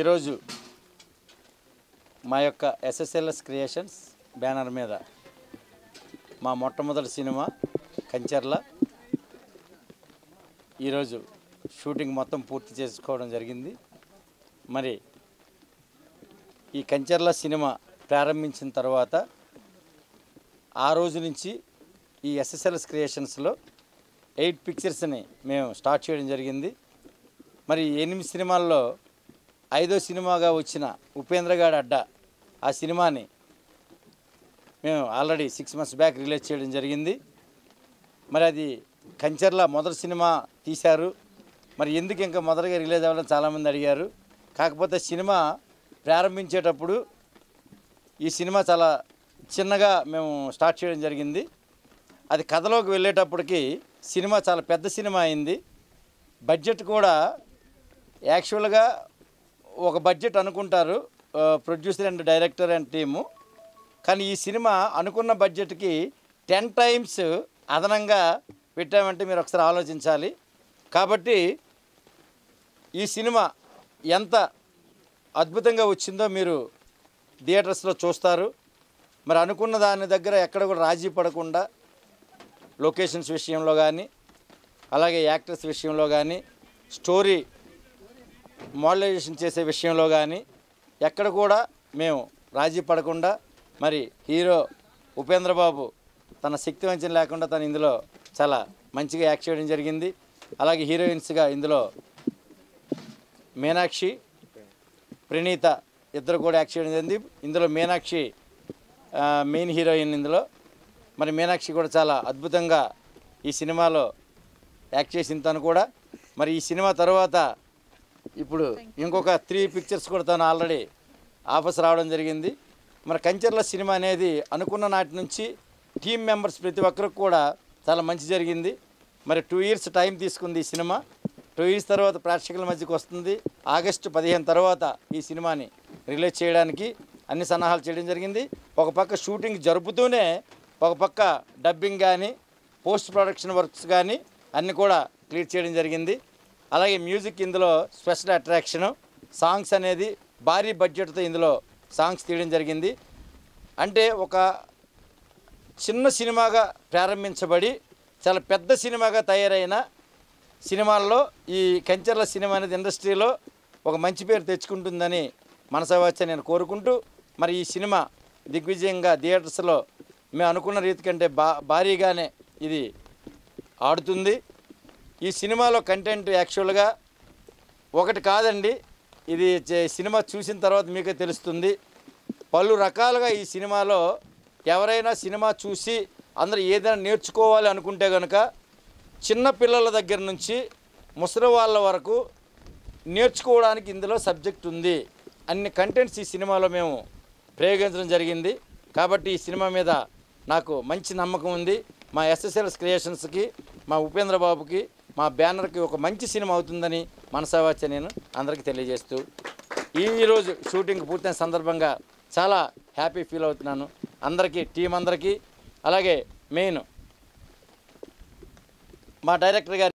ఈరోజు మా యొక్క ఎస్ఎస్ఎల్ఎస్ క్రియేషన్స్ బ్యానర్ మీద మా మొట్టమొదటి సినిమా కంచర్ల ఈరోజు షూటింగ్ మొత్తం పూర్తి చేసుకోవడం జరిగింది. మరి ఈ కంచర్ల సినిమా ప్రారంభించిన తర్వాత ఆ రోజు నుంచి ఈ ఎస్ఎస్ఎల్ఎస్ క్రియేషన్స్లో 8 పిక్చర్స్ని మేము స్టార్ట్ చేయడం జరిగింది. మరి 8 సినిమాల్లో 5వ సినిమాగా వచ్చిన ఉపేంద్రగాడి అడ్డా ఆ సినిమాని మేము ఆల్రెడీ 6 months బ్యాక్ రిలీజ్ చేయడం జరిగింది. మరి అది కంచర్ల మొదటి సినిమా తీశారు, మరి ఎందుకు ఇంకా మొదటగా రిలీజ్ అవ్వాలని చాలామంది అడిగారు. కాకపోతే సినిమా ప్రారంభించేటప్పుడు ఈ సినిమా చాలా చిన్నగా మేము స్టార్ట్ చేయడం జరిగింది. అది కథలోకి వెళ్ళేటప్పటికి సినిమా చాలా పెద్ద సినిమా అయింది. బడ్జెట్ కూడా యాక్చువల్గా ఒక బడ్జెట్ అనుకుంటారు producer and director and team, కానీ ఈ సినిమా అనుకున్న బడ్జెట్కి 10 times అదనంగా పెట్టామంటే మీరు ఒకసారి ఆలోచించాలి. కాబట్టి ఈ సినిమా ఎంత అద్భుతంగా వచ్చిందో మీరు థియేటర్స్లో చూస్తారు. మరి అనుకున్న దాని దగ్గర ఎక్కడ కూడా రాజీ పడకుండా లొకేషన్స్ విషయంలో కానీ, అలాగే యాక్టర్స్ విషయంలో కానీ, స్టోరీ మోడలైజేషన్ చేసే విషయంలో కానీ ఎక్కడ కూడా మేము రాజీ పడకుండా మరి హీరో ఉపేంద్ర బాబు తన శక్తి వంచన లేకుండా తను ఇందులో చాలా మంచిగా యాక్ట్ చేయడం జరిగింది. అలాగే హీరోయిన్స్గా ఇందులో మీనాక్షి, ప్రణీత ఇద్దరు కూడా యాక్ట్ చేయడం జరిగింది. ఇందులో మీనాక్షి మెయిన్ హీరోయిన్. ఇందులో మరి మీనాక్షి కూడా చాలా అద్భుతంగా ఈ సినిమాలో యాక్ట్ చేసిన తను కూడా. మరి ఈ సినిమా తర్వాత ఇప్పుడు ఇంకొక 3 పిక్చర్స్ కూడా తను ఆల్రెడీ ఆఫర్స్ రావడం జరిగింది. మరి కంచర్ల సినిమా అనేది అనుకున్న నాటి నుంచి టీం మెంబర్స్ ప్రతి ఒక్కరికి కూడా చాలా మంచి జరిగింది. మరి 2 years టైం తీసుకుంది ఈ సినిమా. 2 years తర్వాత ప్రేక్షకుల మధ్యకి వస్తుంది. August 15 తర్వాత ఈ సినిమాని రిలీజ్ చేయడానికి అన్ని సన్నాహాలు చేయడం జరిగింది. ఒక పక్క షూటింగ్ జరుపుతూనే ఒక పక్క డబ్బింగ్ కానీ, పోస్ట్ ప్రొడక్షన్ వర్క్స్ కానీ అన్నీ కూడా క్లియర్ చేయడం జరిగింది. అలాగే మ్యూజిక్ ఇందులో స్పెషల్ అట్రాక్షను, సాంగ్స్ అనేది భారీ బడ్జెట్తో ఇందులో సాంగ్స్ తీయడం జరిగింది. అంటే ఒక చిన్న సినిమాగా ప్రారంభించబడి చాలా పెద్ద సినిమాగా తయారైన సినిమాల్లో ఈ కంచర్ల సినిమా అనేది ఇండస్ట్రీలో ఒక మంచి పేరు తెచ్చుకుంటుందని మనసావాచ నేను కోరుకుంటూ, మరి ఈ సినిమా దిగ్విజయంగా థియేటర్స్లో మేము అనుకున్న రీతి కంటే భారీగానే ఇది ఆడుతుంది. ఈ సినిమాలో కంటెంట్ యాక్చువల్గా ఒకటి కాదండి, ఇది సినిమా చూసిన తర్వాత మీకే తెలుస్తుంది. పలు రకాలుగా ఈ సినిమాలో ఎవరైనా సినిమా చూసి అందరూ ఏదైనా నేర్చుకోవాలి అనుకుంటే కనుక చిన్న పిల్లల దగ్గర నుంచి ముసలి వాళ్ళ వరకు నేర్చుకోవడానికి ఇందులో సబ్జెక్ట్ ఉంది. అన్ని కంటెంట్స్ ఈ సినిమాలో మేము ప్రయోగించడం జరిగింది. కాబట్టి ఈ సినిమా మీద నాకు మంచి నమ్మకం ఉంది. మా ఎస్ఎస్ఎల్ఎస్ క్రియేషన్స్కి, మా ఉపేంద్ర బాబుకి, మా బ్యానర్కి ఒక మంచి సినిమా అవుతుందని మనసావాచ నేను అందరికీ తెలియజేస్తూ ఈరోజు షూటింగ్ పూర్తయిన సందర్భంగా చాలా హ్యాపీ ఫీల్ అవుతున్నాను. అందరికీ, టీం అందరికీ, అలాగే మెయిన్ మా డైరెక్టర్ గారు